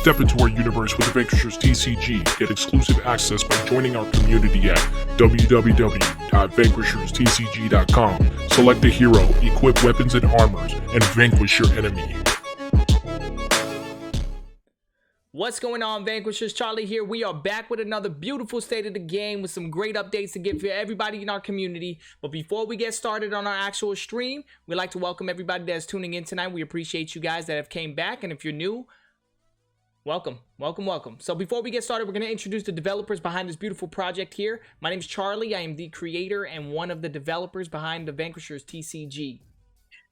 Step into our universe with the Vanquishers TCG. Get exclusive access by joining our community at www.vanquisherstcg.com. Select a hero, equip weapons and armors, and vanquish your enemy. What's going on, Vanquishers? Charlie here. We are back with another beautiful state of the game with some great updates to give for everybody in our community. But before we get started on our actual stream, we'd like to welcome everybody that's tuning in tonight. We appreciate you guys that have came back. And if you're new, welcome. So before we get started, we're going to introduce the developers behind this beautiful project here. My name is Charlie. I am the creator and one of the developers behind the Vanquishers TCG.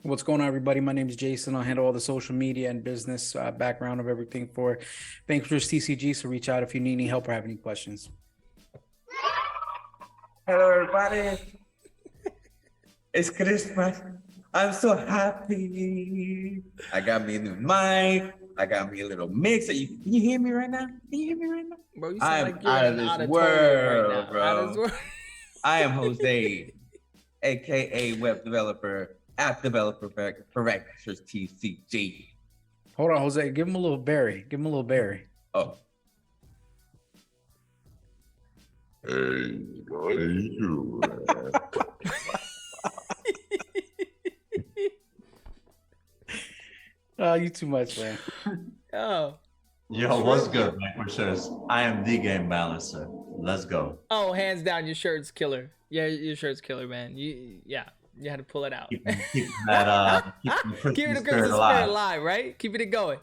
What's going on, everybody? My name is Jason. I'll handle all the social media and business background of everything for Vanquishers TCG, so reach out if you need any help or have any questions. Hello, everybody. It's Christmas. I'm so happy. I got me a new mic. I got me a little mixer. Can you hear me right now? Bro, you sound I'm like you're out of this world, right now. bro. I am Jose, a.k.a. web developer, app developer for Vanquishers TCG. Hold on, Jose. Give him a little berry. Oh. Hey, what are you? Oh, you too much, man. Oh. Yo, what's good, Vanquishers? I am the game balancer. Let's go. Oh, hands down, your shirt's killer. Yeah, your shirt's killer, man. You had to pull it out. Keeping Keeping the the Christmas spirit alive, right? Keeping it going.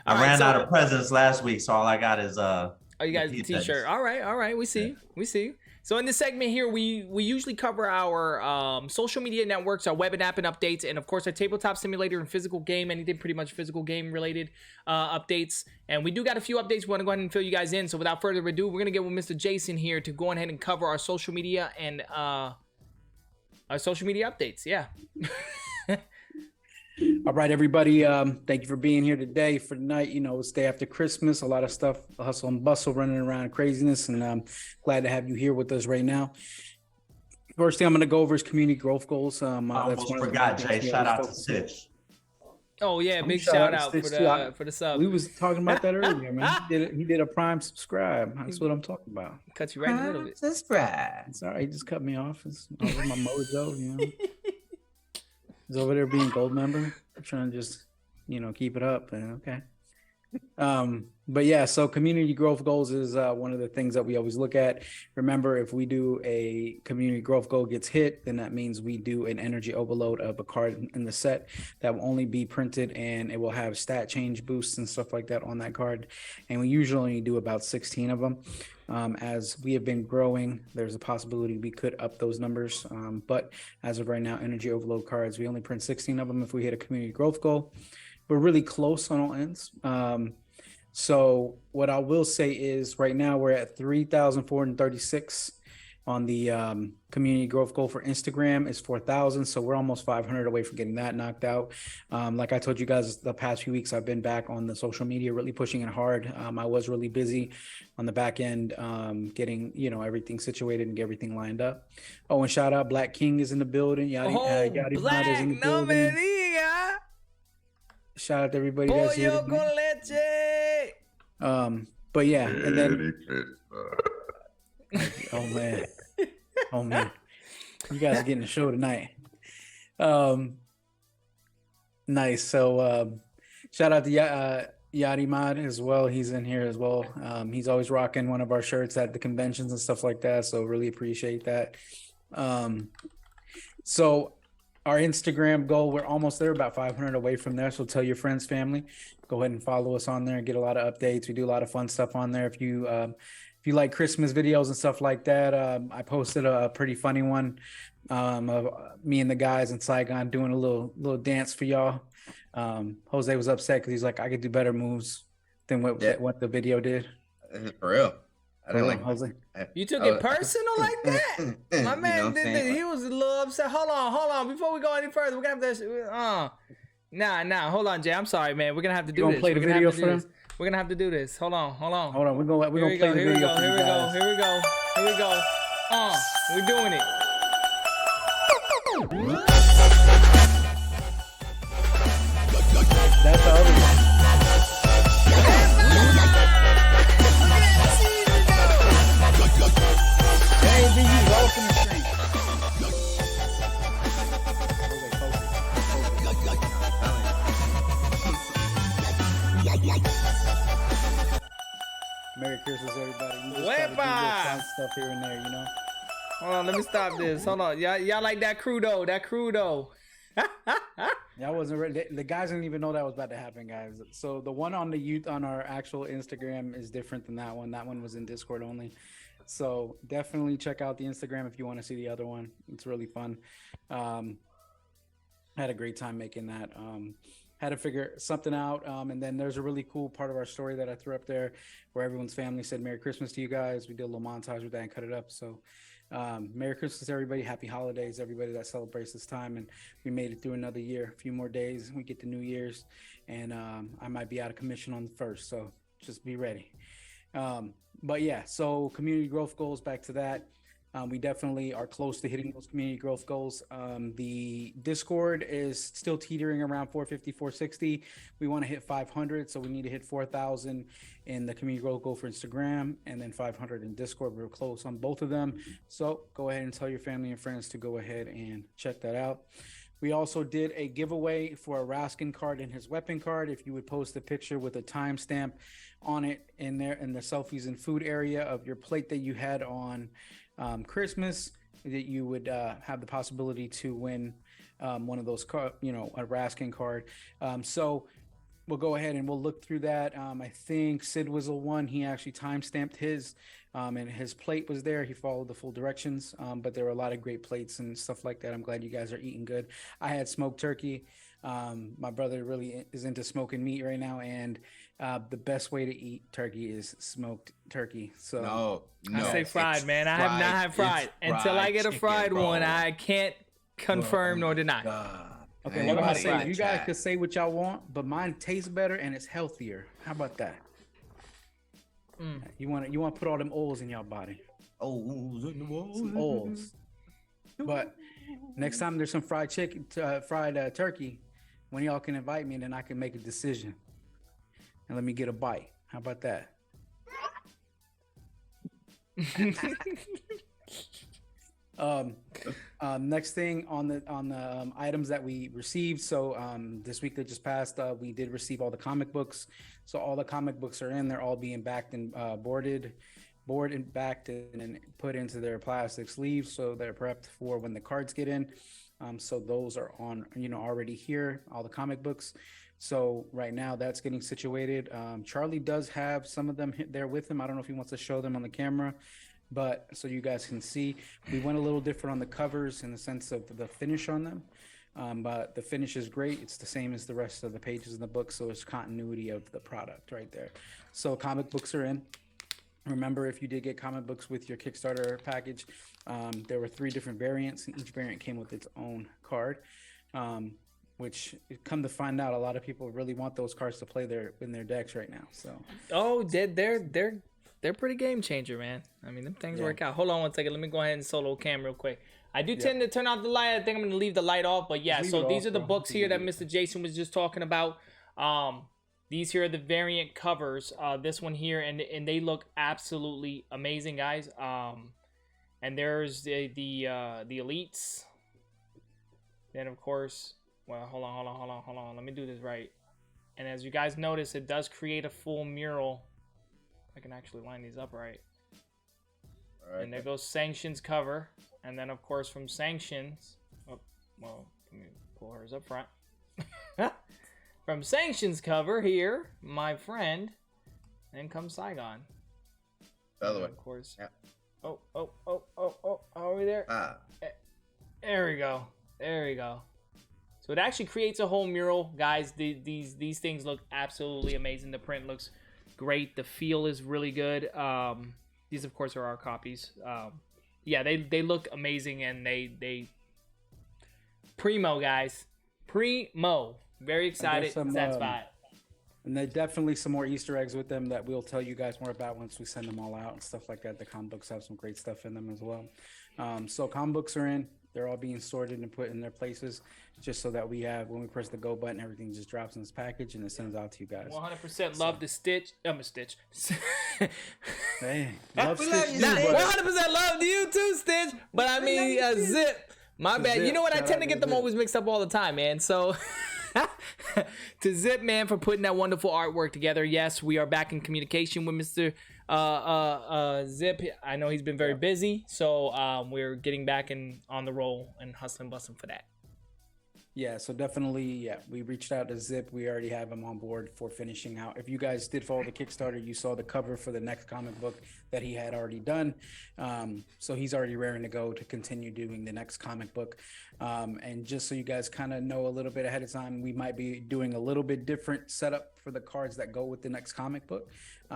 I ran out of presents last week, so all I got is oh, you guys a t-shirt. All right. We see. So in this segment here, we usually cover our social media networks, our web and app and updates, and of course our tabletop simulator and physical game, anything pretty much physical game related updates. And we do got a few updates we want to go ahead and fill you guys in. So without further ado, we're gonna get with Mr. Jason here to go ahead and cover our social media and our social media updates. Yeah. All right, everybody. Thank you for being here today for tonight. You know, it's day after Christmas. A lot of stuff, hustle and bustle, running around, craziness, and I'm glad to have you here with us right now. First thing I'm going to go over is community growth goals. I almost forgot, Jay. Shout out to Stitch. Oh yeah, big shout out for the sub. We was talking about that earlier, man. He did a Prime subscribe. That's what I'm talking about. Cut you right in the middle of it. Subscribe. It's all right. He just cut me off. It's over my mojo, you know. He's over there being gold member. I'm trying to just, keep it up. Okay. But yeah, so community growth goals is one of the things that we always look at. Remember, if we do a community growth goal gets hit, then that means we do an energy overload of a card in the set that will only be printed, and it will have stat change boosts and stuff like that on that card. And we usually only do about 16 of them. As we have been growing, there's a possibility we could up those numbers. But as of right now, energy overload cards, we only print 16 of them if we hit a community growth goal. We're really close on all ends. So what I will say is right now we're at 3,436 on the community growth goal for Instagram is 4,000. So we're almost 500 away from getting that knocked out. Like I told you guys the past few weeks, I've been back on the social media, really pushing it hard. I was really busy on the back end, getting, everything situated and get everything lined up. Oh, and shout out Black King is in the building. Black, no me diga. Shout out to everybody that's here. But yeah, and then oh man, you guys are getting a show tonight. Nice. So shout out to Yadi Mod as well. He's in here as well. He's always rocking one of our shirts at the conventions and stuff like that, so really appreciate that. So our Instagram goal, we're almost there, about 500 away from there. So tell your friends, family, go ahead and follow us on there and get a lot of updates. We do a lot of fun stuff on there. If you like Christmas videos and stuff like that, I posted a pretty funny one of me and the guys in Saigon doing a little dance for y'all. Jose was upset because he's like, I could do better moves than what the video did. For real. I didn't like Jose. You took it personal like that? My man he was a little upset. Hold on. Before we go any further, we're gonna have to Nah, hold on, Jay. I'm sorry, man. We're gonna have to do this. Play the video for them? We're gonna have to do this. Hold on. We're gonna play the video for you guys. Here we go. We're doing it. That's the other one. stuff here and there, you know. Hold on, let me stop this. Hold on, y'all like that crudo? That crudo. Yeah, I wasn't ready. The guys didn't even know that was about to happen, guys. So the one on the youth on our actual Instagram is different than that one. That one was in Discord only. So definitely check out the Instagram if you want to see the other one. It's really fun. Had a great time making that. Had to figure something out. And then there's a really cool part of our story that I threw up there where everyone's family said Merry Christmas to you guys. We did a little montage with that and cut it up. So Merry Christmas, everybody. Happy holidays, everybody that celebrates this time. And we made it through another year, a few more days. We get to New Year's, and I might be out of commission on the 1st. So just be ready. But yeah, so community growth goals, back to that. We definitely are close to hitting those community growth goals. The Discord is still teetering around 450, 460. We want to hit 500, so we need to hit 4,000 in the community growth goal for Instagram, and then 500 in Discord. We're close on both of them. So go ahead and tell your family and friends to go ahead and check that out. We also did a giveaway for a Raskin card and his weapon card. If you would post a picture with a timestamp on it in there in the selfies and food area of your plate that you had on Christmas, that you would have the possibility to win one of those, a Raskin card. So we'll go ahead and we'll look through that. I think Sid was the one. He actually timestamped his, and his plate was there. He followed the full directions, but there were a lot of great plates and stuff like that. I'm glad you guys are eating good. I had smoked turkey. My brother really is into smoking meat right now, and the best way to eat turkey is smoked turkey. So no, I say fried, man. I have not had fried. Until I get a fried one, I can't confirm nor deny. Okay, what I say, you guys can say what y'all want, but mine tastes better and it's healthier. How about that? You want to put all them oils in your body. Oils in the walls. Some oils. But next time there's some fried chicken, fried turkey, when y'all can invite me, and then I can make a decision. And let me get a bite. How about that? Next thing on the items that we received. So this week that just passed, we did receive all the comic books. So all the comic books are in. They're all being backed and boarded and backed and put into their plastic sleeves, so they're prepped for when the cards get in. So those are on, already here, all the comic books. So right now that's getting situated. Charlie does have some of them there with him. I don't know if he wants to show them on the camera, but so you guys can see, we went a little different on the covers in the sense of the finish on them. But the finish is great. It's the same as the rest of the pages in the book. So it's continuity of the product right there. So comic books are in. Remember, if you did get comic books with your Kickstarter package, there were 3 different variants, and each variant came with its own card, which, come to find out, a lot of people really want those cards to play in their decks right now. So They're pretty game changer, man. I mean, them things work out. Hold on one second. Let me go ahead and solo cam real quick. I do tend to turn off the light. I think I'm going to leave the light off. But yeah, so these are the books here that Mr. Jason was just talking about. These here are the variant covers. This one here, and they look absolutely amazing, guys. And there's the elites. Then of course, well, hold on. Let me do this right. And as you guys notice, it does create a full mural. I can actually line these up right. All right. And there goes Sanctions cover, and then of course from Sanctions. Oh, well, let me pull hers up front. From Sanctions cover here, my friend, and comes Saigon. The other way. Of course. Yeah. Oh, are we there? There we go. So it actually creates a whole mural, guys. These things look absolutely amazing. The print looks great. The feel is really good. These of course are our copies. Yeah, they look amazing, and they primo, guys. Primo. Very excited. Satisfied. And there's definitely some more Easter eggs with them that we'll tell you guys more about once we send them all out and stuff like that. The comic books have some great stuff in them as well. So comic books are in. They're all being sorted and put in their places, just so that we have, when we press the go button, everything just drops in this package and it sends out to you guys. 100% love the Stitch. I'm a Stitch. Hey, love Stitch. 100% love to you too, Stitch. But I mean, Zip. My bad. You know what? I tend to get them always mixed up all the time, man. So to Zip, man, for putting that wonderful artwork together. Yes, we are back in communication with Mr. Zip, I know he's been very busy, so we're getting back on the roll and hustling busting for that. Yeah, so definitely, yeah, we reached out to Zip. We already have him on board for finishing out. If you guys did follow the Kickstarter, you saw the cover for the next comic book that he had already done. So he's already raring to go to continue doing the next comic book. And just so you guys kind of know a little bit ahead of time, we might be doing a little bit different setup for the cards that go with the next comic book.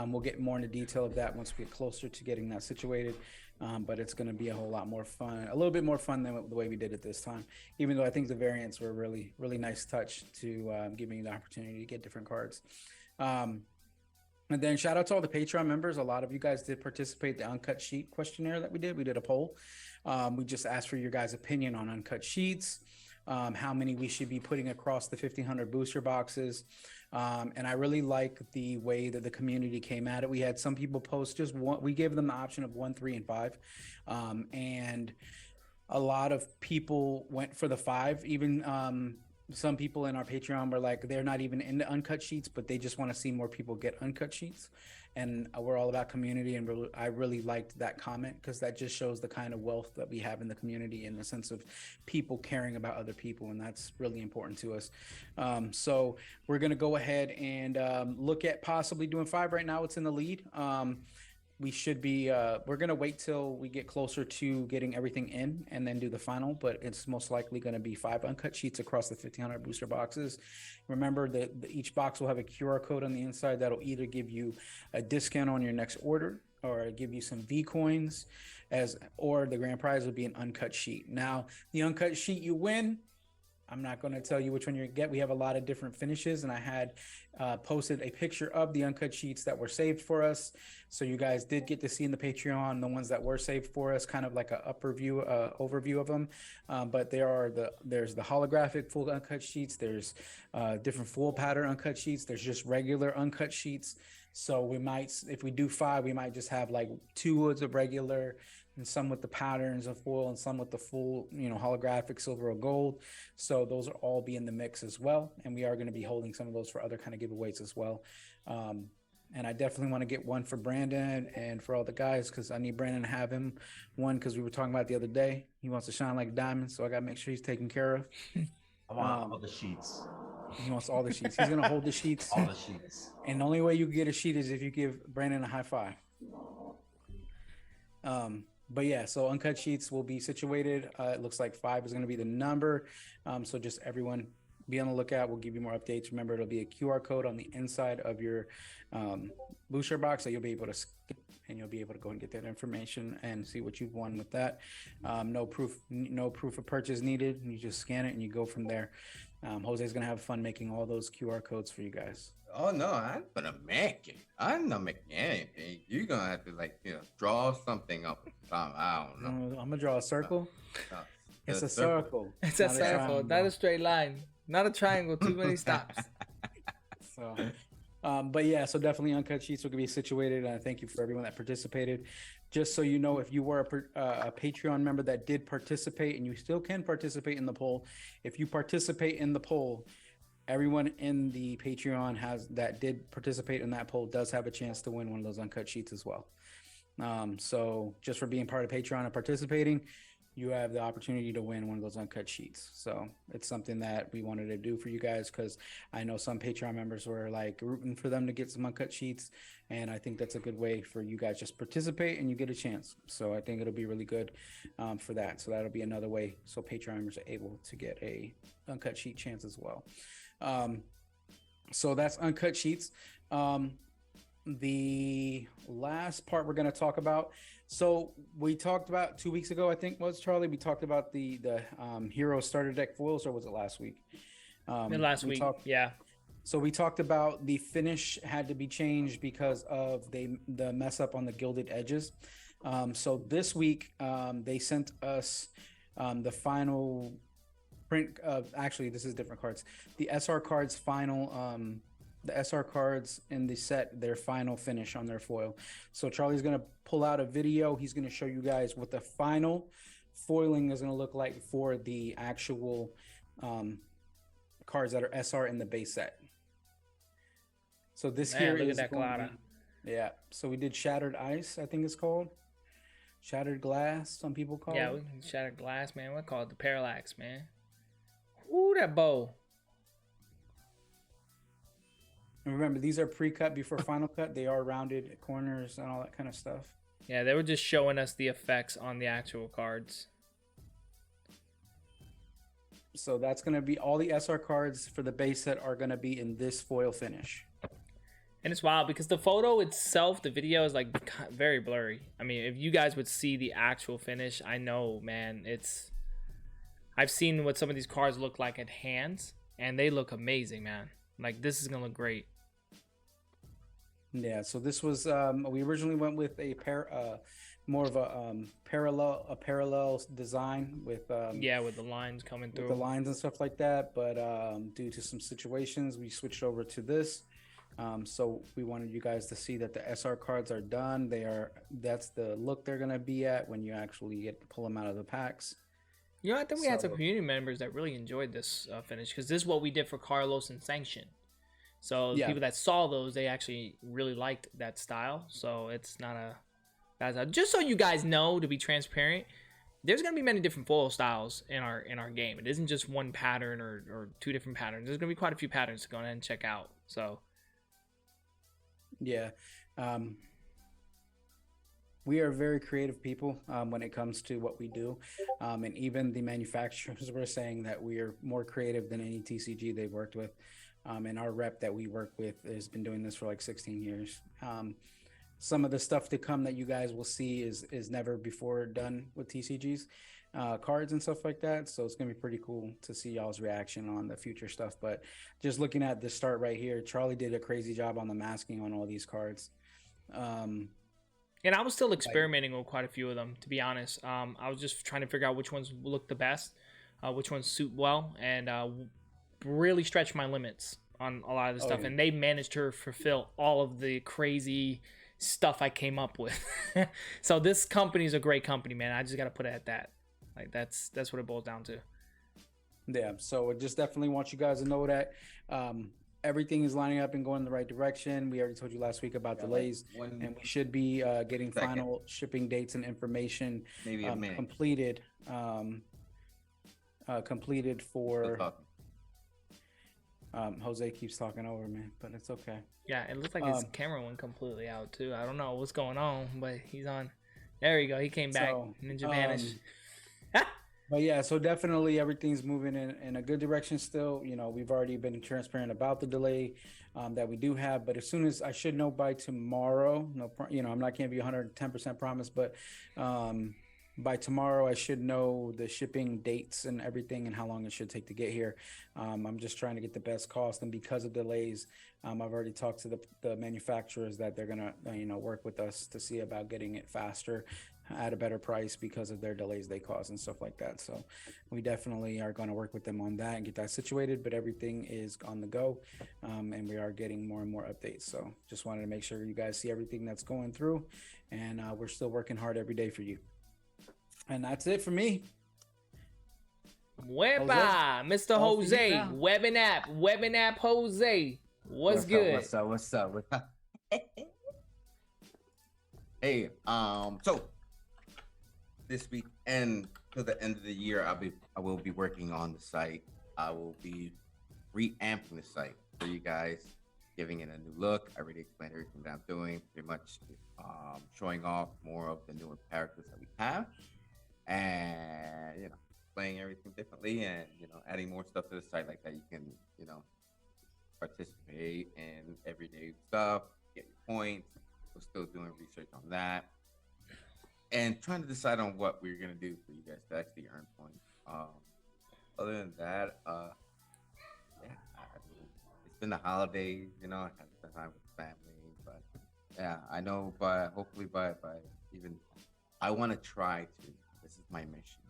We'll get more into detail of that once we get closer to getting that situated. But it's going to be a whole lot more fun, a little bit more fun than the way we did it this time, even though I think the variants were really, really nice touch to give me the opportunity to get different cards. And then shout out to all the Patreon members. A lot of you guys did participate in the uncut sheet questionnaire that we did. We did a poll. We just asked for your guys' opinion on uncut sheets, how many we should be putting across the 1,500 booster boxes. And I really like the way that the community came at it. We had some people post just one. We gave them the option of 1, 3, and 5. And a lot of people went for the 5. Even some people in our Patreon were like, they're not even into uncut sheets, but they just want to see more people get uncut sheets. And we're all about community. And I really liked that comment because that just shows the kind of wealth that we have in the community in the sense of people caring about other people. And that's really important to us. So we're going to go ahead and look at possibly doing 5 right now. It's in the lead. We should be, we're going to wait till we get closer to getting everything in and then do the final, but it's most likely going to be 5 uncut sheets across the 1,500 booster boxes. Remember that each box will have a QR code on the inside that'll either give you a discount on your next order or give you some V coins or the grand prize will be an uncut sheet. Now, the uncut sheet you win, I'm not going to tell you which one you get. We have a lot of different finishes, and I had posted a picture of the uncut sheets that were saved for us. So you guys did get to see in the Patreon the ones that were saved for us, kind of like an overview of them. But there's the holographic full uncut sheets. There's different full pattern uncut sheets. There's just regular uncut sheets. So we might, if we do 5, we might just have like 2 of the regular and some with the patterns of foil and some with the full, holographic silver or gold. So those will all be in the mix as well. And we are going to be holding some of those for other kind of giveaways as well. And I definitely want to get one for Brandon and for all the guys because I need Brandon to have him one because we were talking about it the other day. He wants to shine like a diamond, so I got to make sure he's taken care of. I want all the sheets. He wants all the sheets. He's going to hold the sheets. All the sheets. And the only way you can get a sheet is if you give Brandon a high five. But yeah, so uncut sheets will be situated. It looks like 5 is going to be the number. So just everyone be on the lookout. We'll give you more updates. Remember, it'll be a QR code on the inside of your booster box that you'll be able to skip and you'll be able to go and get that information and see what you've won with that. No proof of purchase needed. You just scan it and you go from there. Jose's going to have fun making all those QR codes for you guys. Oh no, I'm gonna make it. I'm not making anything. You're gonna have to draw something up. I don't know. I'm gonna draw a circle. It's a circle. It's a circle, not a straight line, not a triangle. Too many stops. So, but yeah, so definitely uncut sheets will be situated. And thank you for everyone that participated. Just so you know, if you were a Patreon member that did participate, and you still can participate in the poll, if you participate in the poll, everyone in the Patreon that did participate in that poll does have a chance to win one of those uncut sheets as well. So just for being part of Patreon and participating, you have the opportunity to win one of those uncut sheets. So it's something that we wanted to do for you guys because I know some Patreon members were like rooting for them to get some uncut sheets. And I think that's a good way for you guys just participate and you get a chance. So I think it'll be really good for that. So that'll be another way so Patreon members are able to get a uncut sheet chance as well. So that's uncut sheets. The last part we're going to talk about. So we talked about 2 weeks ago, I think was Charlie. We talked about the hero starter deck foils, or was it last week? Last week, yeah. So we talked about the finish had to be changed because of the mess up on the gilded edges. So this week they sent us the final print of, actually this is different cards. The SR cards final, the SR cards in the set, their final finish on their foil. So Charlie's going to pull out a video. He's going to show you guys what the final foiling is going to look like for the actual cards that are SR in the base set. So this here is going to be, Yeah. So we did Shattered Ice, I think it's called. Shattered Glass, some people call Yeah, it. we can shatter glass, man. We call it the parallax, man. Ooh, that bow. And remember, these are pre-cut before final cut. They are rounded corners and all that kind of stuff. Yeah, they were just showing us the effects on the actual cards. So that's going to be all the SR cards for the base set are going to be in this foil finish. And it's wild because the photo itself, the video is like very blurry. I mean, if you guys would see the actual finish, I know, man, I've seen what some of these cards look like at hands, and they look amazing, man. Like, this is going to look great. Yeah, so this was we originally went with a more of a parallel design with Yeah, with the lines coming with through. the lines and stuff like that, but due to some situations we switched over to this. So we wanted you guys to see that the SR cards are done. That's the look they're gonna be at when you actually get to pull them out of the packs. You know, I think we had some So- community members that really enjoyed this finish because this is what we did for Carlos and Sanction. So the Yeah. people that saw those, they actually really liked that style. So it's not a bad style. Just so you guys know, to be transparent, there's gonna be many different foil styles in our game. It isn't just one pattern or two different patterns. There's gonna be quite a few patterns to go ahead and check out. So Yeah. We are very creative people when it comes to what we do. And even the manufacturers were saying that we are more creative than any TCG they've worked with. And our rep that we work with has been doing this for like 16 years. Some of the stuff to come that you guys will see is never before done with TCGs, cards and stuff like that. So it's going to be pretty cool to see y'all's reaction on the future stuff. But just looking at the start right here, Charlie did a crazy job on the masking on all these cards. and I was still experimenting with quite a few of them, to be honest. I was just trying to figure out which ones look the best, which ones suit well, and really stretch my limits on a lot of the stuff. yeah. And they managed to fulfill all of the crazy stuff I came up with. So this company is a great company, man. I just got to put it at that. Like, that's what it boils down to. Yeah, so I just definitely want you guys to know that everything is lining up and going in the right direction. We already told you last week about delays, and we should be getting Second. final shipping dates and information Maybe a minute. completed. Completed Still for talking. Jose keeps talking over me, but it's okay. Yeah, it looks like his camera went completely out too. I don't know what's going on, but he's on. There you go. He came back. So, Ninja vanished. But yeah, so definitely everything's moving in a good direction still. You know, we've already been transparent about the delay that we do have, but as soon as I should know by tomorrow, I'm not going to be 110% promise, but by tomorrow I should know the shipping dates and everything and how long it should take to get here. I'm just trying to get the best cost, and because of delays, I've already talked to the manufacturers that they're gonna work with us to see about getting it faster at a better price because of their delays they cause and stuff like that. So we definitely are going to work with them on that and get that situated, but everything is on the go, and we are getting more and more updates. So just wanted to make sure you guys see everything that's going through, and we're still working hard every day for you. And that's it for me. Wepa, Mr. All for you Jose, now. Webbing app Jose. What's good? What's up? Hey, so this week and to the end of the year, I will be working on the site. I will be reamping the site for you guys, giving it a new look. I already explained everything that I'm doing, pretty much showing off more of the newer characters that we have, and playing everything differently, and adding more stuff to the site like that. You can participate in everyday stuff, get your points. We're still doing research on that, and trying to decide on what we're gonna do for you guys to actually earn points. Other than that, it's been the holidays. I had some time with family, but yeah, I know. But hopefully, by even, I want to try to. This is my mission.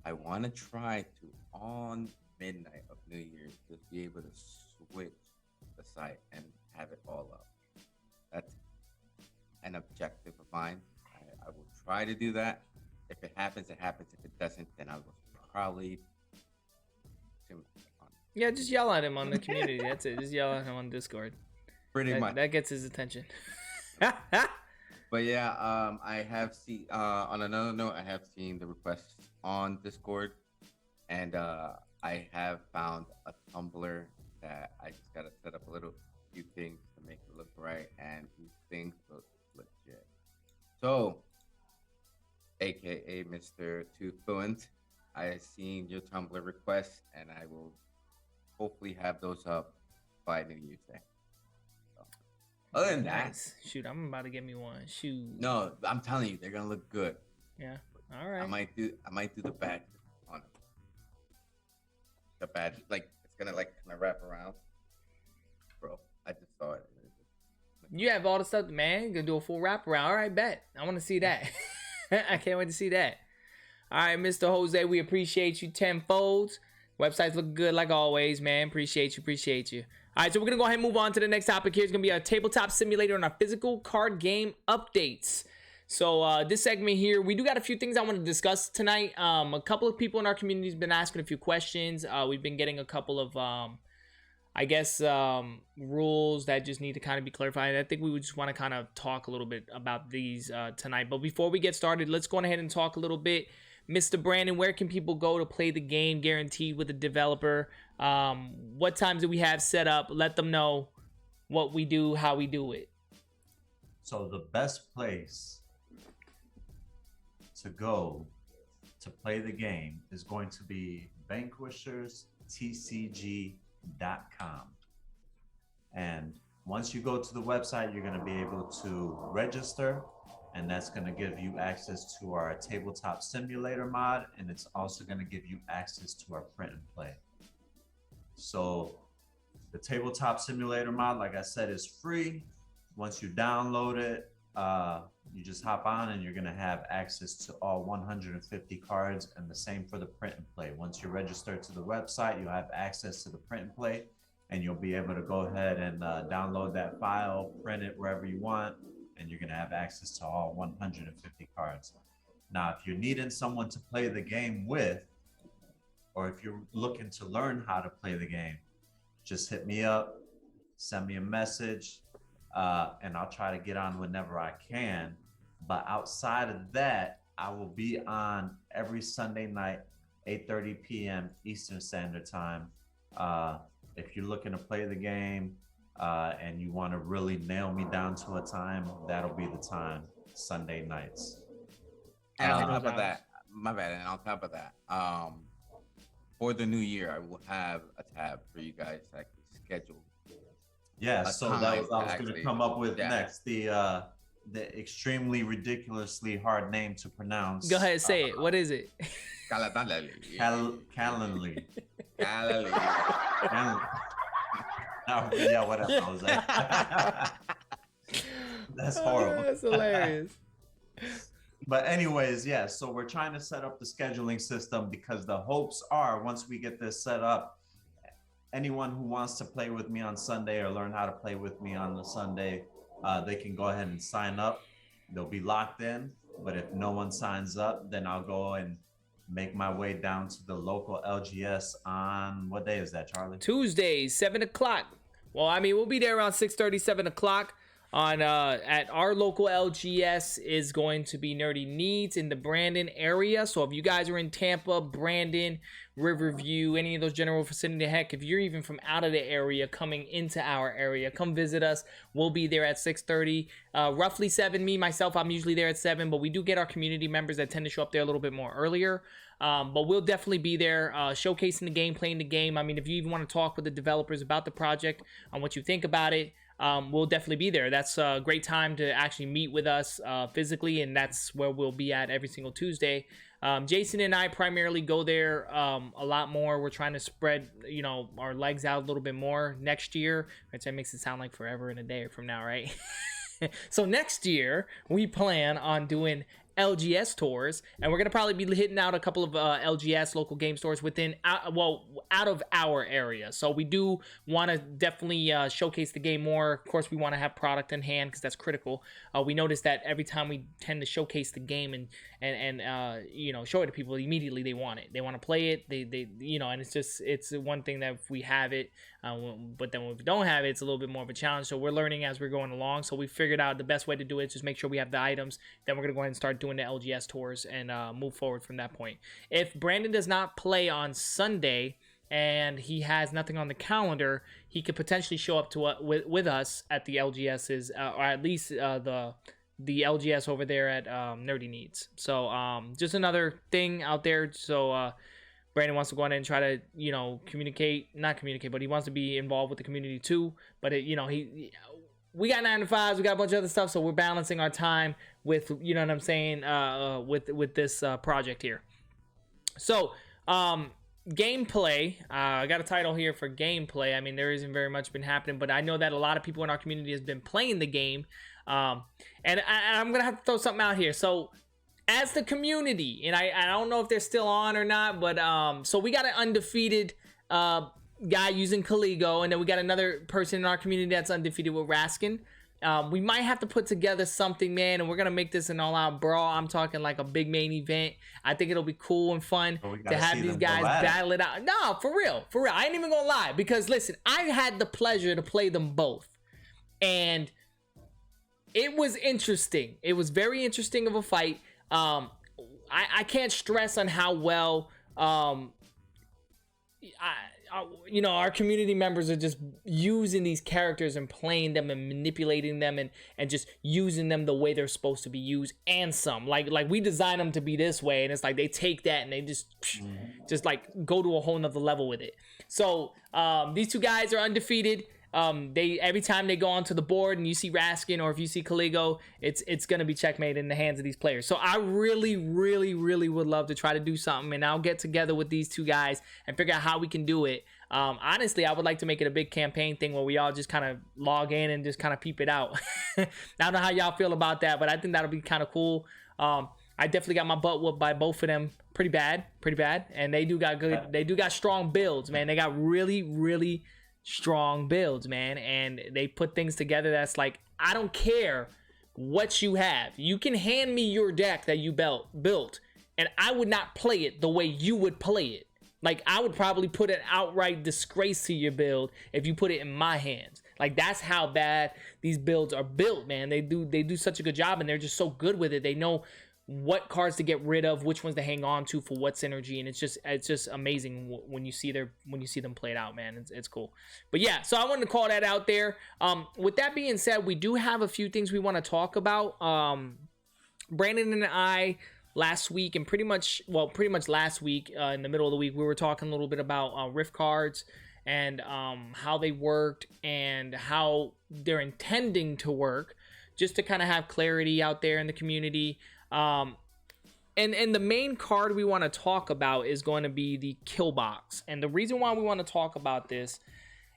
I want to try to on midnight of New Year's just be able to switch the site and have it all up. That's an objective of mine. I will try to do that. If it happens, it happens. If it doesn't, then I will probably Yeah, just yell at him on the community. That's it. Just yell at him on Discord. pretty much. That gets his attention. But yeah, I have seen. On another note, I have seen the requests on Discord, and I have found a Tumblr that I just gotta set up a few things to make it look right, and these things look legit. So, AKA Mr. Too Fluent, I have seen your Tumblr requests, and I will hopefully have those up by New Year's Day. So, other than that, Nice. Shoot, I'm about to get me one. Shoot. no, I'm telling you, they're gonna look good. Yeah. All right. I might do the badge on them. The badge, like it's gonna like kind of wrap around, bro. I just saw it. You have all the stuff, man. You're gonna do a full wraparound. All right, bet. I want to see that. I can't wait to see that. All right, Mr. Jose, we appreciate you tenfold. Website's looking good like always, man. Appreciate you. All right, so we're gonna go ahead and move on to the next topic here. It's gonna be a tabletop simulator and our physical card game updates. So this segment here, we do got a few things I want to discuss tonight. A couple of people in our community have been asking a few questions. We've been getting a couple of rules that just need to kind of be clarified. I think we would just want to kind of talk a little bit about these tonight. But before we get started, let's go ahead and talk a little bit. Mr. Brandon, where can people go to play the game guaranteed with a developer? What times do we have set up? Let them know what we do, how we do it. So the best place to go to play the game is going to be Vanquishers TCG.com. And once you go to the website, you're going to be able to register, and that's going to give you access to our tabletop simulator mod, and it's also going to give you access to our print and play. So the tabletop simulator mod, like I said, is free. Once you download it, you just hop on and you're going to have access to all 150 cards, and the same for the print and play. Once you're registered to the website, you'll have access to the print and play, and you'll be able to go ahead and download that file, print it wherever you want, and you're going to have access to all 150 cards. Now, if you're needing someone to play the game with, or if you're looking to learn how to play the game, just hit me up, send me a message, and I'll try to get on whenever I can. But outside of that, I will be on every Sunday night, 8:30 p.m. Eastern Standard Time. If you're looking to play the game and you want to really nail me down to a time, that'll be the time, Sunday nights. And on top of that, my bad. And on top of that, for the new year, I will have a tab for you guys to actually schedule. Yeah, so that was, I was going to come up with next, the extremely ridiculously hard name to pronounce. Go ahead, say it. What is it? Calendly. No, yeah, whatever I was at. That's horrible. That's hilarious. But anyways, yeah, so we're trying to set up the scheduling system because the hopes are once we get this set up, anyone who wants to play with me on Sunday or learn how to play with me on the Sunday, they can go ahead and sign up. They'll be locked in. But if no one signs up, then I'll go and make my way down to the local LGS on, what day is that, Charlie? Tuesdays, 7 o'clock. Well, I mean, we'll be there around 6:30, 7 o'clock. On at our local LGS is going to be Nerdy Needs in the Brandon area. So if you guys are in Tampa, Brandon, Riverview, any of those general vicinity, heck, if you're even from out of the area coming into our area, come visit us. We'll be there at 6:30, roughly 7. Me, myself, I'm usually there at 7, but we do get our community members that tend to show up there a little bit more earlier. But we'll definitely be there showcasing the game, playing the game. I mean, if you even want to talk with the developers about the project, on what you think about it, we'll definitely be there. That's a great time to actually meet with us physically, and that's where we'll be at every single Tuesday. Jason and I primarily go there a lot more. We're trying to spread, our legs out a little bit more next year, which that makes it sound like forever and a day from now, right? So next year, we plan on doing LGS tours, and we're gonna probably be hitting out a couple of LGS local game stores within out of our area. So we do want to definitely showcase the game more. Of course, we want to have product in hand because that's critical. We notice that every time we tend to showcase the game and you know, show it to people, immediately they want it. They want to play it. They you know, and it's one thing that if we have it, but then when we don't have it, it's a little bit more of a challenge. So we're learning as we're going along. So we figured out the best way to do it is just make sure we have the items. Then we're gonna go ahead and start doing the LGS tours and move forward from that point. If Brandon does not play on Sunday and he has nothing on the calendar, he could potentially show up to with us at the LGS's, or at least the LGS over there at Nerdy Needs. So just another thing out there. So Brandon wants to go in and try to, you know, not communicate, but he wants to be involved with the community too. But you know, we got 9 to 5s, we got a bunch of other stuff, so we're balancing our time with, you know what I'm saying, with this project here. So gameplay, I got a title here for gameplay. I mean, there isn't very much been happening, but I know that a lot of people in our community has been playing the game, and I'm gonna have to throw something out here. So as the community, and I don't know if they're still on or not, but so we got an undefeated guy using Kaligo, and then we got another person in our community that's undefeated with Raskin. We might have to put together something, man, and we're gonna make this an all-out brawl. I'm talking like a big main event. I think it'll be cool and fun to have these guys battle it out. No, for real. I ain't even gonna lie, because listen, I had the pleasure to play them both, and it was interesting. It was very interesting of a fight. I can't stress on how well you know, our community members are just using these characters and playing them and manipulating them and just using them the way they're supposed to be used, and some like we design them to be this way, and it's like they take that and they just like go to a whole nother level with it. So these two guys are undefeated. They every time they go onto the board and you see Raskin or if you see Kaligo, it's gonna be checkmate in the hands of these players. So I really would love to try to do something, and I'll get together with these two guys and figure out how we can do it. Honestly, I would like to make it a big campaign thing where we all just kind of log in and just kind of peep it out. I don't know how y'all feel about that, but I think that'll be kind of cool. I definitely got my butt whooped by both of them pretty bad, and they do got strong builds, man. They got really strong builds, man, and they put things together that's like, I don't care what you have, you can hand me your deck that you built and I would not play it the way you would play it. Like, I would probably put an outright disgrace to your build if you put it in my hands. Like, that's how bad these builds are built, man. They do such a good job, and they're just so good with it. They know what cards to get rid of, which ones to hang on to for what synergy, and it's just amazing when you see them play it out, man. It's cool. But yeah, so I wanted to call that out there. With that being said, we do have a few things we want to talk about. Brandon and I last week, and pretty much last week, in the middle of the week, we were talking a little bit about Rift cards and how they worked and how they're intending to work, just to kind of have clarity out there in the community. And the main card we want to talk about is going to be the kill box. And the reason why we want to talk about this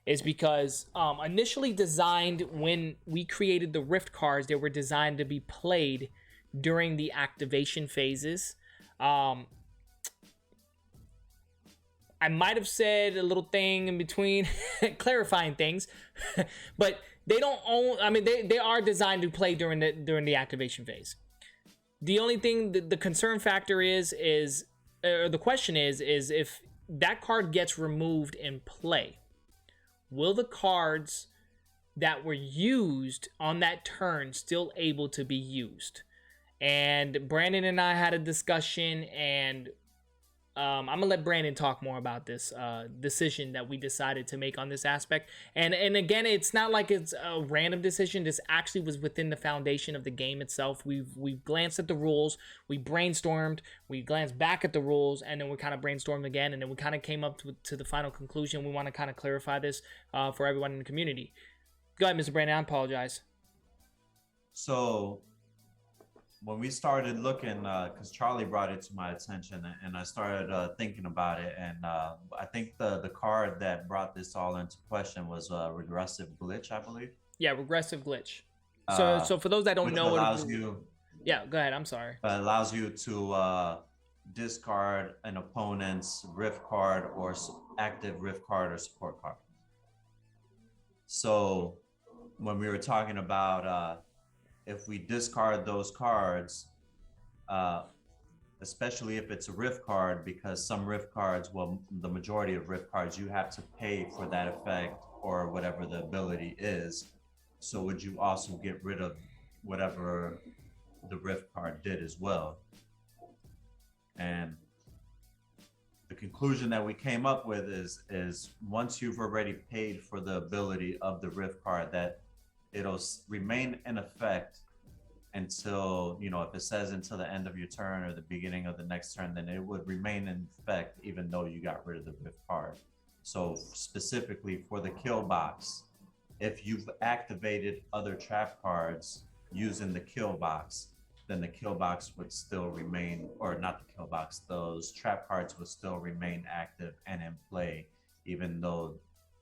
is because initially designed when we created the Rift cards, they were designed to be played during the activation phases. I might have said a little thing in between clarifying things, but they don't own, I mean, they are designed to play during the activation phase. The only thing, the concern factor is or the question is if that card gets removed in play, will the cards that were used on that turn still able to be used? And Brandon and I had a discussion, and I'm gonna let Brandon talk more about this decision that we decided to make on this aspect. And again, it's not like it's a random decision. This actually was within the foundation of the game itself. We've glanced at the rules, we brainstormed, we glanced back at the rules, and then we kind of brainstormed again, and then we kind of came up to the final conclusion. We want to kind of clarify this for everyone in the community. Go ahead, Mr. Brandon. I apologize. So when we started looking, because Charlie brought it to my attention, and I started thinking about it, and I think the card that brought this all into question was Regressive Glitch, I believe. Yeah, Regressive Glitch. So for those that don't know, allows you Yeah, go ahead. I'm sorry. Allows you to discard an opponent's Rift card or active Rift card or support card. So when we were talking about if we discard those cards, especially if it's a Rift card, because some Rift cards, well, the majority of Rift cards, you have to pay for that effect or whatever the ability is. So would you also get rid of whatever the Rift card did as well? And the conclusion that we came up with is once you've already paid for the ability of the Rift card, that it'll remain in effect until, you know, if it says until the end of your turn or the beginning of the next turn, then it would remain in effect even though you got rid of the Rift card. So specifically for the kill box, if you've activated other trap cards using the kill box, then the kill box would still remain, or not the kill box, those trap cards would still remain active and in play, even though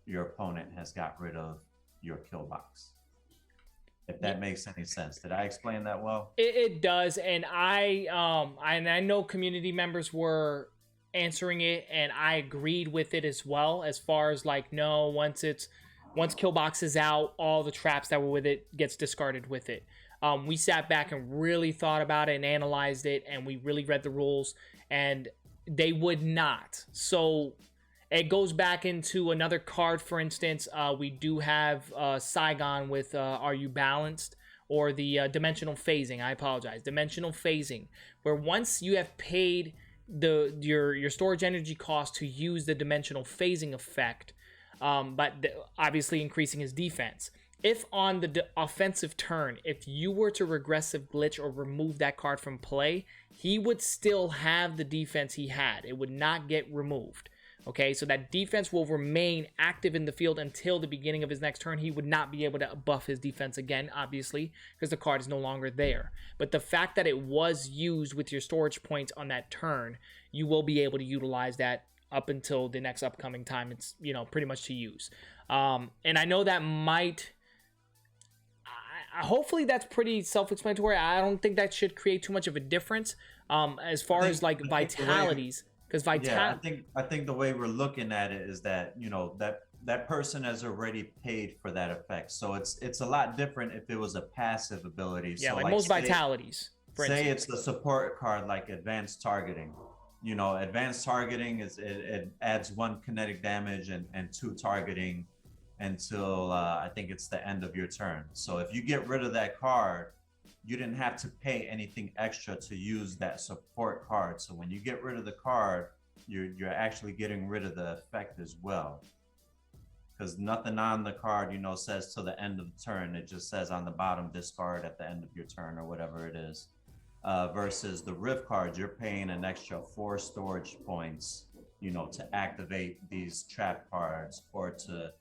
your opponent has got rid of your kill box. If that makes any sense. Did I explain that well? It does, and I know community members were answering it, and I agreed with it as well. As far as like, no, once kill box is out, all the traps that were with it gets discarded with it. We sat back and really thought about it and analyzed it, and we really read the rules, and they would not. So it goes back into another card, for instance. We do have Saigon with Are You Balanced? Or the dimensional phasing. I apologize. Dimensional phasing, where once you have paid your storage energy cost to use the dimensional phasing effect, but obviously increasing his defense. If on the offensive turn, if you were to regressive glitch or remove that card from play, he would still have the defense he had. It would not get removed. Okay, so that defense will remain active in the field until the beginning of his next turn. He would not be able to buff his defense again, obviously, because the card is no longer there. But the fact that it was used with your storage points on that turn, you will be able to utilize that up until the next upcoming time it's, you know, pretty much to use. And I know that might... hopefully that's pretty self-explanatory. I don't think that should create too much of a difference as far as like vitalities. Because I think the way we're looking at it is that, you know, that person has already paid for that effect. So it's a lot different if it was a passive ability. Yeah, so like most vitalities. For say instance. it's the support card like advanced targeting. You know, advanced targeting is it adds 1 kinetic damage and 2 targeting until I think it's the end of your turn. So if you get rid of that card, you didn't have to pay anything extra to use that support card. So when you get rid of the card, you're actually getting rid of the effect as well. Because nothing on the card, you know, says till the end of the turn. It just says on the bottom, discard at the end of your turn or whatever it is. Versus the Rift card, you're paying an extra 4 storage points, you know, to activate these trap cards or to,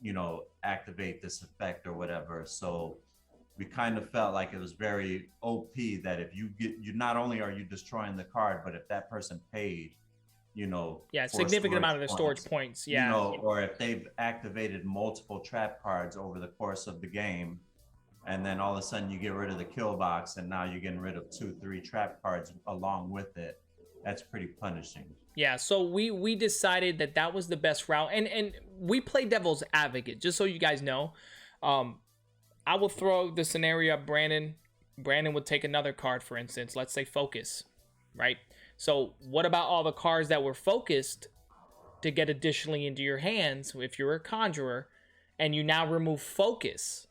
you know, activate this effect or whatever. So we kind of felt like it was very OP that if you not only are you destroying the card, but if that person paid, you know, significant amount of their storage points, you know, or if they've activated multiple trap cards over the course of the game, and then all of a sudden you get rid of the kill box, and now you're getting rid of 2-3 trap cards along with it. That's pretty punishing. Yeah, so we decided that was the best route, and we play devil's advocate, just so you guys know. I will throw the scenario up. Brandon would take another card, for instance. Let's say Focus, right? So what about all the cards that were focused to get additionally into your hands if you're a conjurer, and you now remove Focus?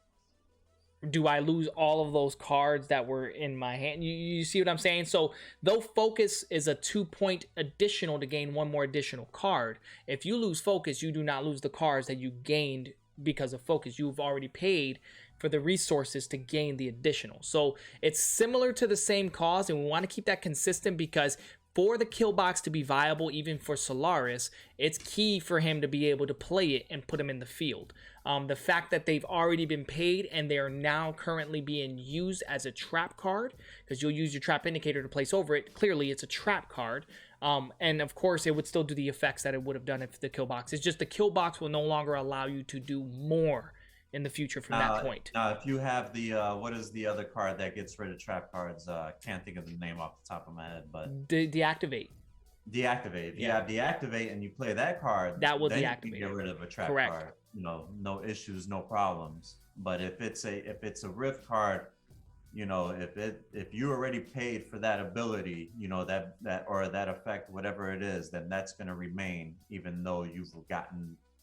Do I lose all of those cards that were in my hand? You see what I'm saying? So though Focus is a 2-point additional to gain 1 more additional card, if you lose Focus, you do not lose the cards that you gained because of Focus. You've already paid for the resources to gain the additional. So it's similar to the same cause, and we want to keep that consistent because for the kill box to be viable, even for Solaris, it's key for him to be able to play it and put him in the field. The fact that they've already been paid and they are now currently being used as a trap card, because you'll use your trap indicator to place over it, clearly it's a trap card. And of course, it would still do the effects that it would have done if the kill box. It's just the kill box will no longer allow you to do more in the future from that point. Now, if you have the what is the other card that gets rid of trap cards? Can't think of the name off the top of my head, but Deactivate. Deactivate. If you Yeah. have deactivate and you play that card, That will then deactivate you can get it. rid of a trap Correct. card. You know, no issues, no problems. But if it's a Rift card, you know, if you already paid for that ability, you know, that or that effect, whatever it is, then that's going to remain, even though you've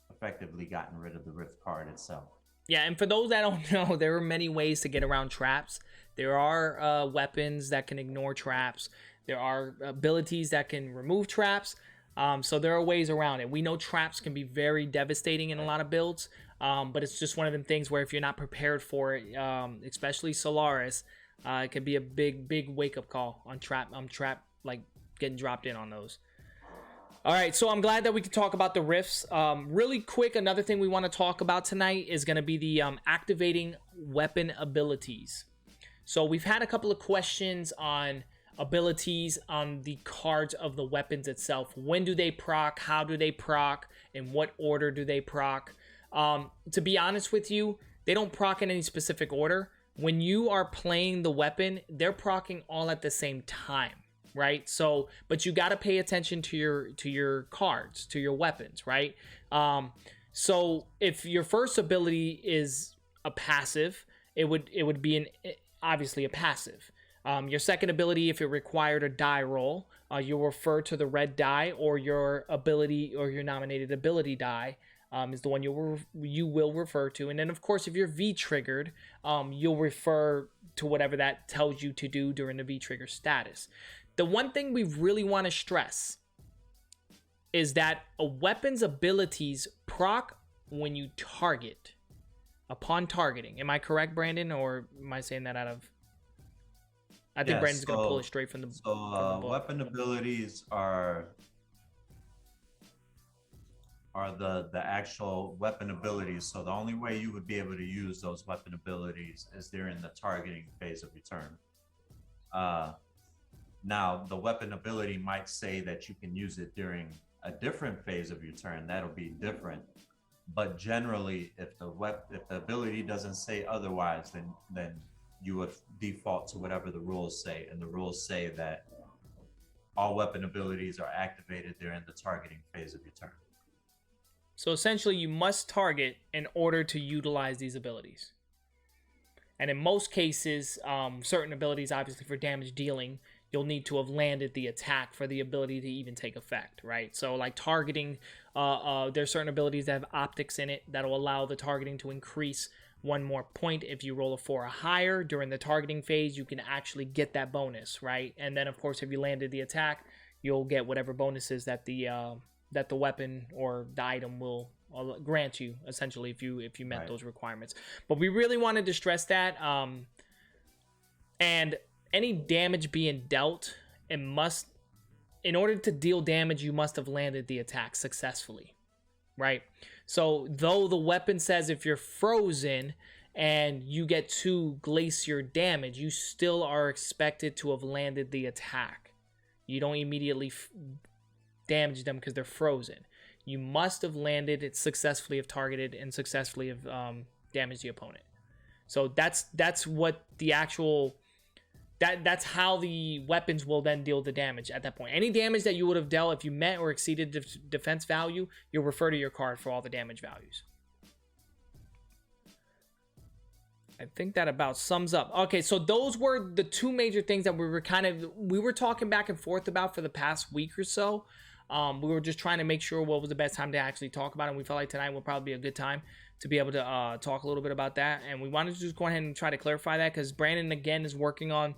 effectively gotten rid of the Rift card itself. Yeah, and for those that don't know, there are many ways to get around traps. There are weapons that can ignore traps. There are abilities that can remove traps. So there are ways around it. We know traps can be very devastating in a lot of builds, but it's just one of them things where if you're not prepared for it, especially Solaris, it can be a big wake-up call on trap, like getting dropped in on those. All right, so I'm glad that we could talk about the rifts. Really quick, another thing we want to talk about tonight is going to be the activating weapon abilities. So we've had a couple of questions on abilities on the cards of the weapons itself. When do they proc? How do they proc? In what order do they proc? To be honest with you, they don't proc in any specific order. When you are playing the weapon, they're procking all at the same time, right? So, but you got to pay attention to your cards, to your weapons, right? So if your first ability is a passive, it would be obviously a passive. Your second ability, if it required a die roll, you'll refer to the red die, or your ability or your nominated ability die is the one you will refer to. And then, of course, if you're V triggered, you'll refer to whatever that tells you to do during the V trigger status. The one thing we really want to stress is that a weapon's abilities proc when you target, upon targeting. Am I correct, Brandon, or am I saying that out of... I think Brandon's going to pull it straight from the book. Weapon abilities are the actual weapon abilities. So the only way you would be able to use those weapon abilities is during the targeting phase of your turn. Now, the weapon ability might say that you can use it during a different phase of your turn. That'll be different. But generally, if the ability doesn't say otherwise, then you would default to whatever the rules say, and the rules say that all weapon abilities are activated during the targeting phase of your turn. So essentially, you must target in order to utilize these abilities. And in most cases, certain abilities, obviously for damage dealing, you'll need to have landed the attack for the ability to even take effect, right? So like targeting, there's certain abilities that have optics in it that'll allow the targeting to increase one more point. If you roll a 4 or higher during the targeting phase, you can actually get that bonus, right? And then, of course, if you landed the attack, you'll get whatever bonuses that the weapon or the item will grant you, essentially, if you met those requirements. But we really wanted to stress that. And any damage being dealt, in order to deal damage, you must have landed the attack successfully, right? So though the weapon says if you're frozen and you get 2 glacier damage, you still are expected to have landed the attack. You don't immediately damage them because they're frozen. You must have landed it successfully, have targeted, and successfully have damaged the opponent. So that's what the actual... That's how the weapons will then deal the damage at that point. Any damage that you would have dealt if you met or exceeded defense value, you'll refer to your card for all the damage values. I think that about sums up. Okay, so those were the 2 major things that we were talking back and forth about for the past week or so. We were just trying to make sure what was the best time to actually talk about it. And we felt like tonight will probably be a good time to be able to talk a little bit about that. And we wanted to just go ahead and try to clarify that, because Brandon, again, is working on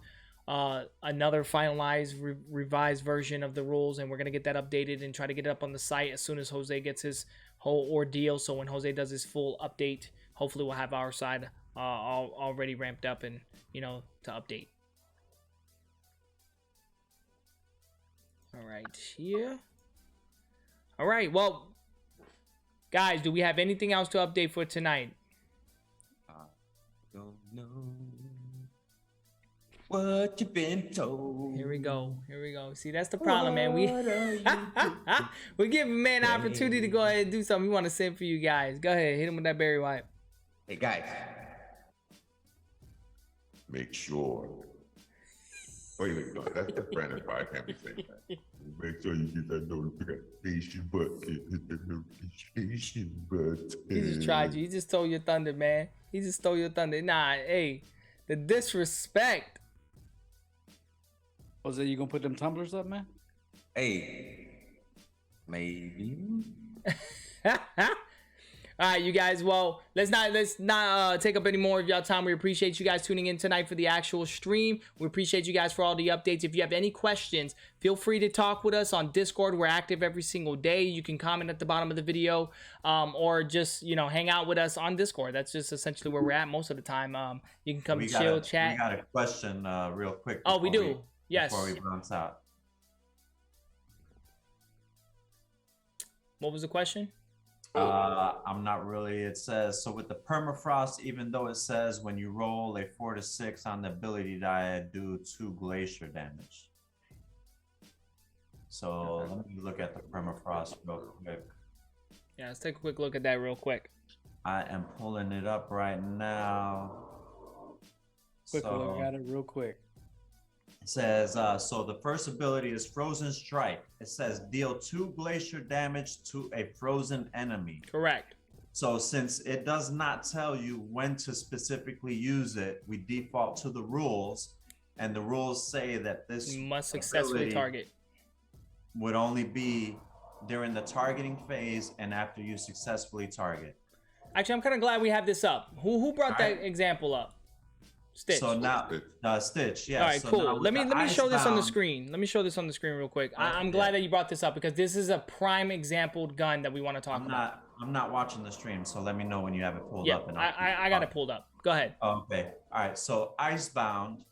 another finalized, revised version of the rules, and we're going to get that updated and try to get it up on the site as soon as Jose gets his whole ordeal. So when Jose does his full update, hopefully we'll have our side already ramped up and, to update. All right, here. All right, well, guys, do we have anything else to update for tonight? Don't know what you've been told. Here we go. See, that's the problem, man. We give a man an opportunity to go ahead and do something. We want to send for you guys. Go ahead, hit him with that Barry White. Hey guys, Make sure. Wait, no, that's the friend. I can't be saying that. Make sure you get that notification button. Hit the notification button. He just tried you. He just stole your thunder, man. He just stole your thunder. Nah, hey, the disrespect. Jose, you gonna put them tumblers up, man? hey, maybe. All right, you guys. Well, let's not take up any more of y'all time. We appreciate you guys tuning in tonight for the actual stream. We appreciate you guys for all the updates. If you have any questions, feel free to talk with us on Discord. We're active every single day. You can comment at the bottom of the video, or just hang out with us on Discord. That's just essentially where we're at most of the time. You can come chill, chat. We got a question real quick. Oh, we do. Yes. Before we bounce out. What was the question? I'm not really. It says, so with the permafrost, even though it says when you roll a 4 to 6 on the ability die, I do 2 glacier damage. So let me look at the permafrost real quick. Yeah, let's take a quick look at that real quick. I am pulling it up right now. Quick look at it real quick. It says, so the first ability is Frozen Strike. It says deal 2 glacier damage to a frozen enemy. Correct. So since it does not tell you when to specifically use it, we default to the rules, and the rules say that this You must successfully ability target. would only be during the targeting phase and after you successfully target. Actually, I'm kind of glad we have this up. Who brought that Alright. example up? Stitch. So now, Stitch, yeah. All right, so cool. now with Let me the show this on the Icebound- screen. Let me show this on the screen real quick. I'm glad that you brought this up because this is a prime example gun that we want to talk about. I'm not watching the stream, so let me know when you have it pulled Yeah, up. And I got it pulled up. Go ahead. Okay. All right. So Icebound,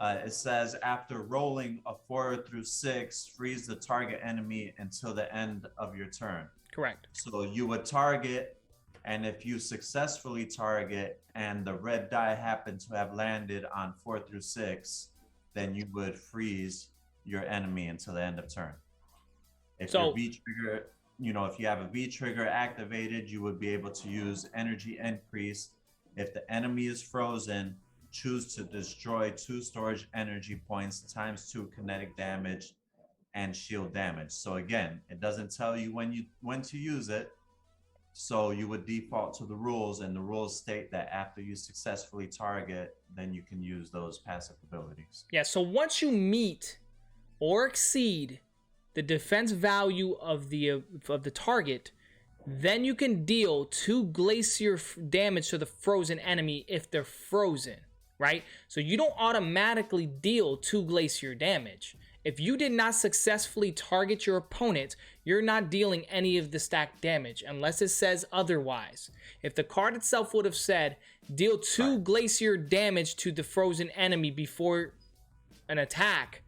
it says after rolling a 4 through 6, freeze the target enemy until the end of your turn. Correct. So you would target, and if you successfully target and the red die happened to have landed on 4 through 6, then you would freeze your enemy until the end of turn. If your V trigger, if you have a V trigger activated, you would be able to use energy increase. If the enemy is frozen, choose to destroy 2 storage energy points times 2 kinetic damage and shield damage. So again, it doesn't tell you when to use it. So you would default to the rules, and the rules state that after you successfully target, then you can use those passive abilities. Yeah, so once you meet or exceed the defense value of the target, then you can deal 2 glacier damage to the frozen enemy if they're frozen, right? So you don't automatically deal 2 glacier damage. If you did not successfully target your opponent, you're not dealing any of the stacked damage unless it says otherwise. If the card itself would have said, deal 2 glacier damage to the frozen enemy before an attack,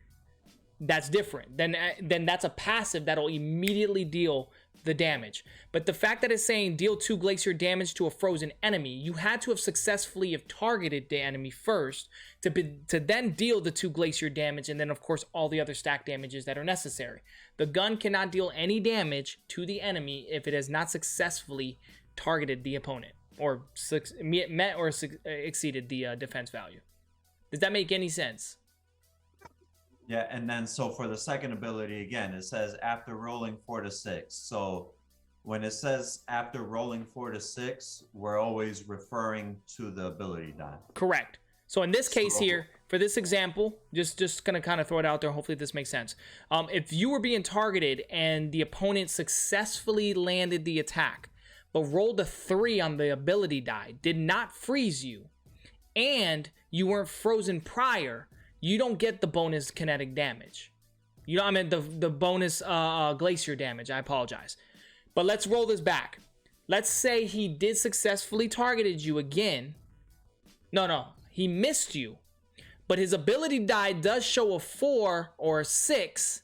that's different. Then that's a passive that'll immediately deal the damage. But the fact that it's saying deal 2 glacier damage to a frozen enemy, you had to have successfully have targeted the enemy first to then deal the 2 glacier damage, and then of course all the other stack damages that are necessary. The gun cannot deal any damage to the enemy if it has not successfully targeted the opponent or met or exceeded the defense value. Does that make any sense? Yeah, and then so for the second ability, again, it says after rolling 4 to 6. So when it says after rolling 4 to 6, we're always referring to the ability die. Correct. So in this case here, for this example, just gonna kind of throw it out there. Hopefully this makes sense. If you were being targeted and the opponent successfully landed the attack, but rolled a 3 on the ability die, did not freeze you, and you weren't frozen prior, you don't get the bonus kinetic damage. The bonus glacier damage. I apologize. But let's roll this back. Let's say he did successfully targeted you again. No, he missed you. But his ability die does show a 4 or a 6.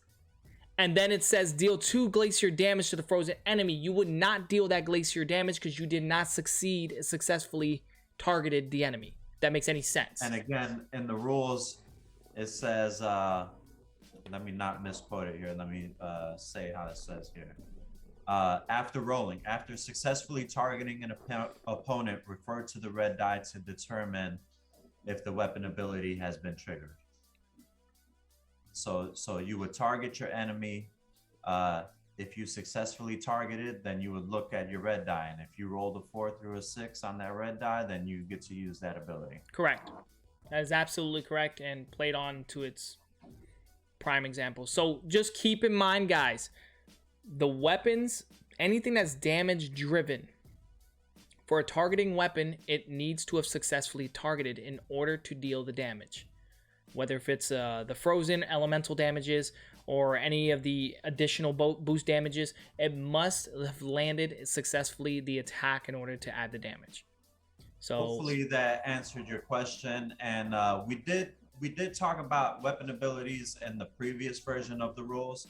And then it says deal 2 glacier damage to the frozen enemy. You would not deal that glacier damage because you did not successfully targeted the enemy. If that makes any sense. And again, in the rules, it says, let me not misquote it here. Let me say how it says here. After rolling, after successfully targeting an opponent, refer to the red die to determine if the weapon ability has been triggered. So you would target your enemy. If you successfully targeted, then you would look at your red die, and if you rolled a 4 through a 6 on that red die, then you get to use that ability. Correct. That is absolutely correct, and played on to its prime example. So just keep in mind, guys, the weapons, anything that's damage driven, for a targeting weapon, it needs to have successfully targeted in order to deal the damage. Whether if it's the frozen elemental damages or any of the additional boost damages, it must have landed successfully the attack in order to add the damage. So hopefully that answered your question. And we did talk about weapon abilities in the previous version of the rules.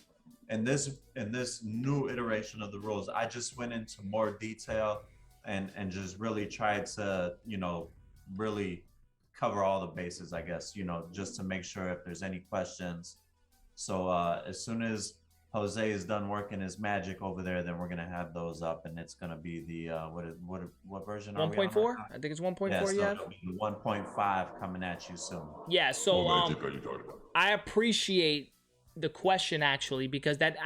In this new iteration of the rules, I just went into more detail and just really tried to, really cover all the bases, I guess, just to make sure if there's any questions. So as soon as Jose is done working his magic over there, then we're gonna have those up, and it's gonna be the what version are 1.4? we on right now? I think it's 1.4. Yeah, so You have? it'll be the 1.5 coming at you soon. Yeah. So What magic are you talking about? I appreciate the question, actually, because that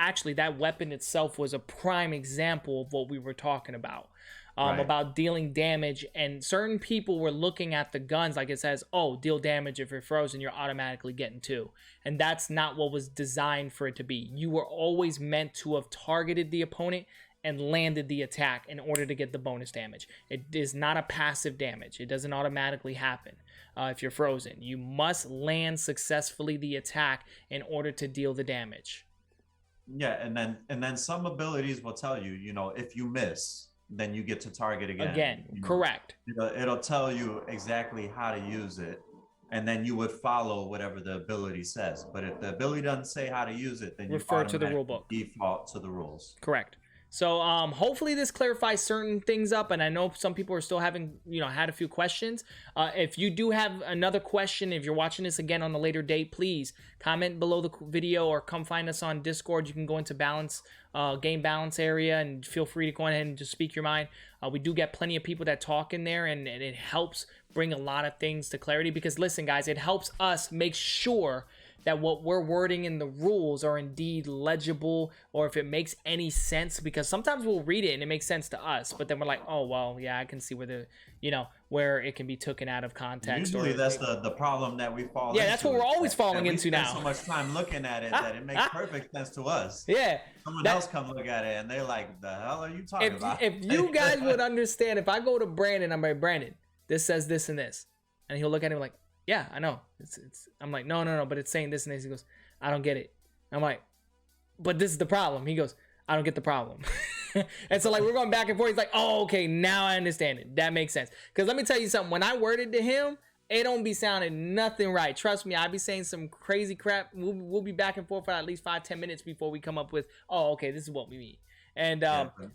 weapon itself was a prime example of what we were talking about. Right. About dealing damage, and certain people were looking at the guns like it says, oh, deal damage if you're frozen, you're automatically getting 2, and that's not what was designed for it to be. You were always meant to have targeted the opponent and landed the attack in order to get the bonus damage. It is not a passive damage. It doesn't automatically happen if you're frozen. You must land successfully the attack in order to deal the damage. Yeah, and then some abilities will tell you, if you miss, then you get to target again. Correct. It'll tell you exactly how to use it, and then you would follow whatever the ability says. But if the ability doesn't say how to use it, then you Refer to the automatically rule book. default to the rules. Correct. So hopefully this clarifies certain things up, and I know some people are still having, had a few questions. If you do have another question, if you're watching this again on a later date, please comment below the video or come find us on Discord. You can go into game balance area, and feel free to go ahead and just speak your mind. We do get plenty of people that talk in there, and it helps bring a lot of things to clarity, because listen, guys, it helps us make sure that what we're wording in the rules are indeed legible, or if it makes any sense, because sometimes we'll read it and it makes sense to us, but then we're like, oh, well, yeah, I can see where where it can be taken out of context. Usually that's the problem that we fall into. Yeah, that's what we're always falling into now. We spend so much time looking at it that it makes perfect sense to us. Yeah. Someone else come look at it and they're like, the hell are you talking about? If you guys would understand, if I go to Brandon, I'm like, Brandon, this says this and this, and he'll look at me like, yeah, I know. I'm like, no, but it's saying this and this. He goes, I don't get it. I'm like, but this is the problem. He goes, I don't get the problem. And so like we're going back and forth. He's like, oh, okay, now I understand it. That makes sense. Because let me tell you something. When I worded to him, it don't be sounding nothing right. Trust me, I be saying some crazy crap. We'll be back and forth for at least 5-10 minutes before we come up with, oh, okay, this is what we mean. And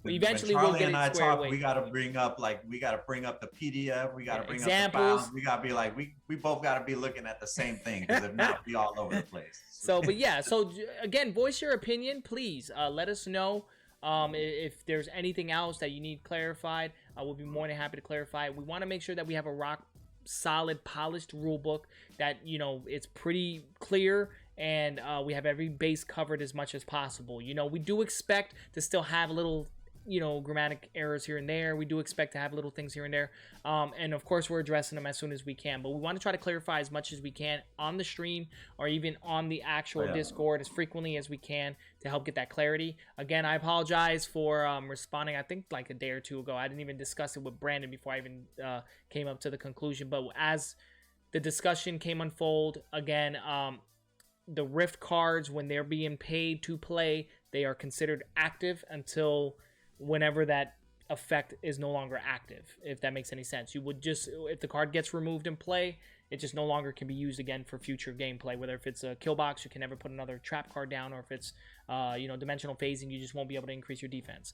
eventually we'll get it squared away. We gotta bring up the PDF. We gotta bring examples. up the files. We gotta be like, we both gotta be looking at the same thing, because if not, we all over the place. So, but yeah. So again, voice your opinion, please. Let us know if there's anything else that you need clarified. We'll be more than happy to clarify. We want to make sure that we have a rock solid, polished rule book that it's pretty clear, and we have every base covered as much as possible. We do expect to still have little grammatic errors here and there. We do expect to have little things here and there, and of course we're addressing them as soon as we can, but we want to try to clarify as much as we can on the stream or even on the actual Discord as frequently as we can to help get that clarity. Again, I apologize for responding, I think like a day or two ago. I didn't even discuss it with Brandon before I even came up to the conclusion, but as the discussion came unfold, again, the Rift cards, when they're being paid to play, they are considered active until whenever that effect is no longer active, if that makes any sense. You would just, if the card gets removed in play, it just no longer can be used again for future gameplay. Whether if it's a kill box, you can never put another trap card down, or if it's dimensional phasing, you just won't be able to increase your defense.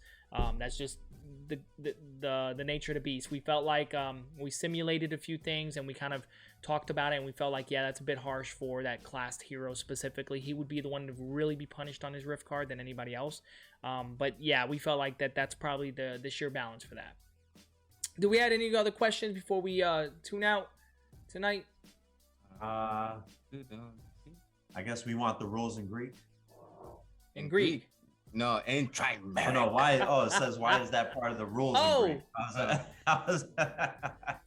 That's just the nature of the beast. We felt like we simulated a few things and we kind of talked about it, and we felt like, yeah, that's a bit harsh for that classed hero specifically. He would be the one to really be punished on his Rift card than anybody else. But yeah, we felt like that's probably the sheer balance for that. Do we have any other questions before we tune out tonight? I guess we want the rules in Greek. In Greek? No, in Trimeric. Oh, no, why? Oh, it says, why is that part of the rules Oh. in Greek?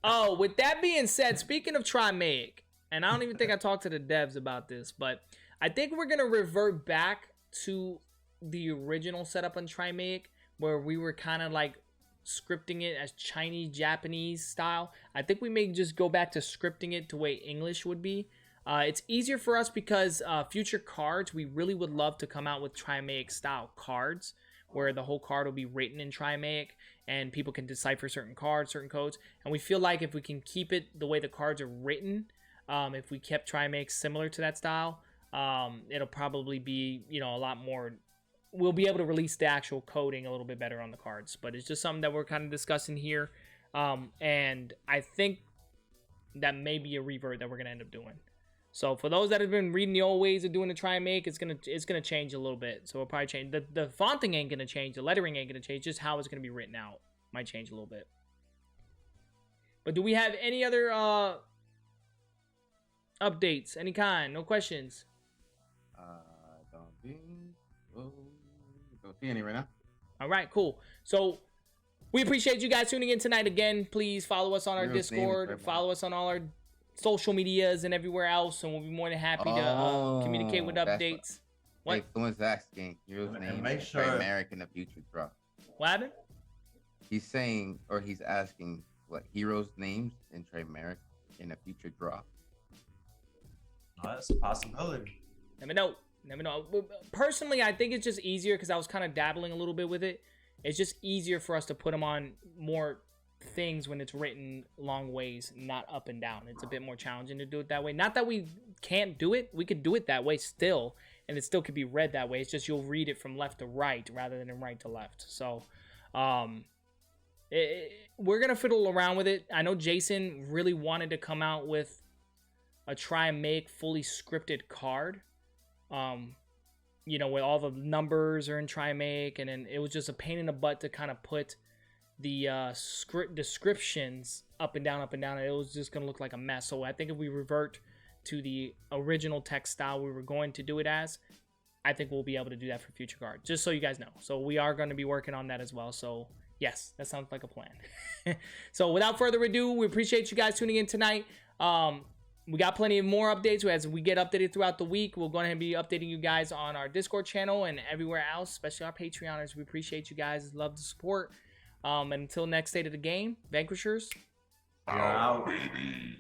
Oh, with that being said, speaking of Trimeric, and I don't even think I talked to the devs about this, but I think we're going to revert back to the original setup on Trimeric, where we were kind of like scripting it as Chinese, Japanese style. I think we may just go back to scripting it the way English would be. It's easier for us because future cards, we really would love to come out with Trimeric style cards where the whole card will be written in Trimeric and people can decipher certain cards, certain codes. And we feel like if we can keep it the way the cards are written, if we kept Trimeric similar to that style, it'll probably be, a lot more. We'll be able to release the actual coding a little bit better on the cards. But it's just something that we're kind of discussing here. And I think that may be a revert that we're going to end up doing. So for those that have been reading the old ways of doing the Trimeric, it's gonna change a little bit. So we'll probably change. The fonting ain't gonna change. The lettering ain't gonna change. Just how it's gonna be written out might change a little bit. But do we have any other updates? Any kind? No questions? Don't see any right now. All right, cool. So we appreciate you guys tuning in tonight again. Please follow us on our Hero's name is Discord. right Follow us on all our social medias and everywhere else, and we'll be more than happy to communicate with that's updates. What? Hey, someone's asking. Hero's And name make is sure- Trimeric in the future drop. What happened? He's saying, or he's asking, what heroes' names in Trimeric in a future drop. Oh, that's a possibility. Never know. Never know. Personally, I think it's just easier because I was kind of dabbling a little bit with it. It's just easier for us to put them on more things when it's written long ways, not up and down. It's a bit more challenging to do it that way. Not that we can't do it. We could do it that way still, and it still could be read that way. It's just you'll read it from left to right rather than right to left. So we're going to fiddle around with it. I know Jason really wanted to come out with a Trimeric fully scripted card. Where all the numbers are in Trimeric, and then it was just a pain in the butt to kind of put the script descriptions up and down, and it was just gonna look like a mess. So I think if we revert to the original text style we were going to do it as, I think we'll be able to do that for future cards, just so you guys know. So we are going to be working on that as well. So yes, that sounds like a plan. So without further ado, we appreciate you guys tuning in tonight. We got plenty of more updates as we get updated throughout the week. We're going to be updating you guys on our Discord channel and everywhere else, especially our Patreoners. We appreciate you guys. Love the support. And until next state of the game, Vanquishers. You're out. Baby.